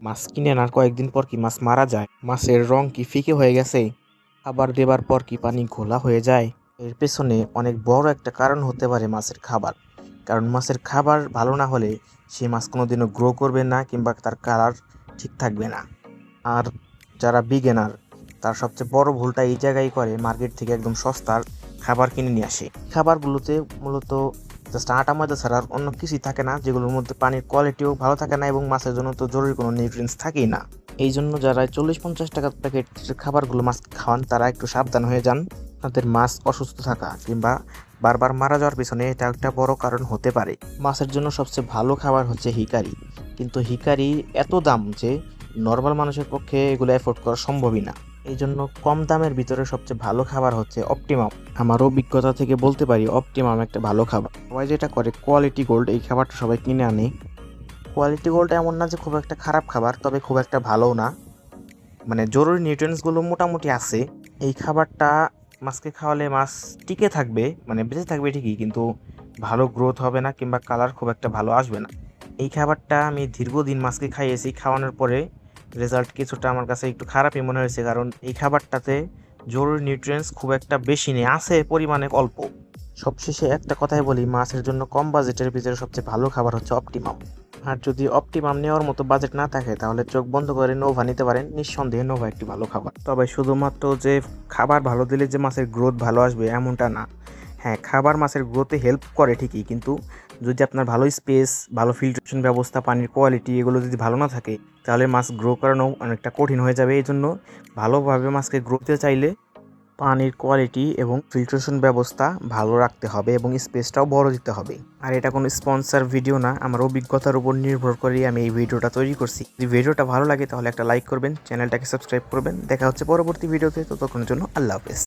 মাছ কিনে আনার কয়েকদিন পর কি মাছ মারা যায়? মাছের রং কি ফিকে হয়ে গেছে? খাবার দেবার পর কি পানি ঘোলা হয়ে যায়? এর পেছনে অনেক বড় একটা কারণ হতে পারে মাছের খাবার। কারণ মাছের খাবার ভালো না হলে সেই মাছ কোনোদিনও গ্রো করবে না কিংবা তার কালার ঠিক থাকবে না। আর যারা বিগিনার তার সবচেয়ে বড় ভুলটা এই জায়গায় করে, মার্কেট থেকে একদম সস্তার খাবার কিনে নিয়ে আসে। খাবারগুলোতে মূলত জাস্ট আটা ময়দা ছাড়া আর অন্য কিছুই থাকে না, যেগুলোর মধ্যে পানির কোয়ালিটিও ভালো থাকে না এবং মাছের জন্য তো জরুরি কোনো নিউট্রিয়েন্টস থাকেই না। এই জন্য যারা 40-50 টাকার প্যাকেটের খাবারগুলো মাছ খাওয়ান তারা একটু সাবধান হয়ে যান। তাদের মাছ অসুস্থ থাকা কিংবা বারবার মারা যাওয়ার পিছনে এটা একটা বড় কারণ হতে পারে। মাছের জন্য সবচেয়ে ভালো খাবার হচ্ছে হিকারি, কিন্তু হিকারি এত দাম যে নর্মাল মানুষের পক্ষে এগুলো অ্যাফোর্ড করা সম্ভবই না। এই জন্য কম দামের ভিতরে সবচেয়ে ভালো খাবার হচ্ছে অপটিমাম। আমার অভিজ্ঞতা থেকে বলতে পারি অপটিমাম একটা ভালো খাবার। সবাই যেটা করে কোয়ালিটি গোল্ড, এই খাবারটা সবাই কিনে আনে। কোয়ালিটি গোল্ড এমন না যে খুব একটা খারাপ খাবার, তবে খুব একটা ভালোও না, মানে জরুরি নিউট্রিয়েন্টসগুলো মোটামুটি আছে। এই খাবারটা মাছকে খাওয়ালে মাছ টিকে থাকবে, মানে বেঁচে থাকবে ঠিকই, কিন্তু ভালো গ্রোথ হবে না কিংবা কালার খুব একটা ভালো আসবে না। এই খাবারটা আমি দীর্ঘদিন মাছকে খাইয়েছি, খাওয়ানোর পরে রেজাল্ট কিছুটা আমার কাছে একটু খারাপই মনে হয়েছে, কারণ এই খাবারটাতে জরুরি নিউট্রিয়েন্টস খুব একটা বেশি নেই, আছে পরিমাণে অল্প। সবশেষে একটা কথাই বলি, মাছের জন্য কম বাজেটের ভিতরে সবচেয়ে ভালো খাবার হচ্ছে অপটিমাম। আর যদি অপটিমাম নেওয়ার মতো বাজেট না থাকে তাহলে চোখ বন্ধ করে নোভা নিতে পারেন, নিঃসন্দেহে নোভা একটি ভালো খাবার। তবে শুধুমাত্র যে খাবার ভালো দিলে যে মাছের গ্রোথ ভালো আসবে এমনটা না। হ্যাঁ, খাবার মাছের গ্রোথে হেল্প করে ঠিকই, কিন্তু যদি আপনার ভালো স্পেস, ভালো ফিল্ট্রেশন ব্যবস্থা, পানির কোয়ালিটি এগুলো যদি ভালো না থাকে তাহলে মাছ গ্রো করানো অনেকটা কঠিন হয়ে যাবে। এই জন্য ভালোভাবে মাছকে গ্রোতে চাইলে পানির কোয়ালিটি এবং ফিল্ট্রেশন ব্যবস্থা ভালো রাখতে হবে এবং স্পেসটাও বড় দিতে হবে। আর এটা কোনো স্পন্সর ভিডিও না, আমার অভিজ্ঞতার উপর নির্ভর করে আমি এই ভিডিওটা তৈরি করছি। যদি ভিডিওটা ভালো লাগে তাহলে একটা লাইক করবেন, চ্যানেলটাকে সাবস্ক্রাইব করবেন। দেখা হচ্ছে পরবর্তী ভিডিওতে, ততক্ষণের জন্য আল্লাহ হাফেজ।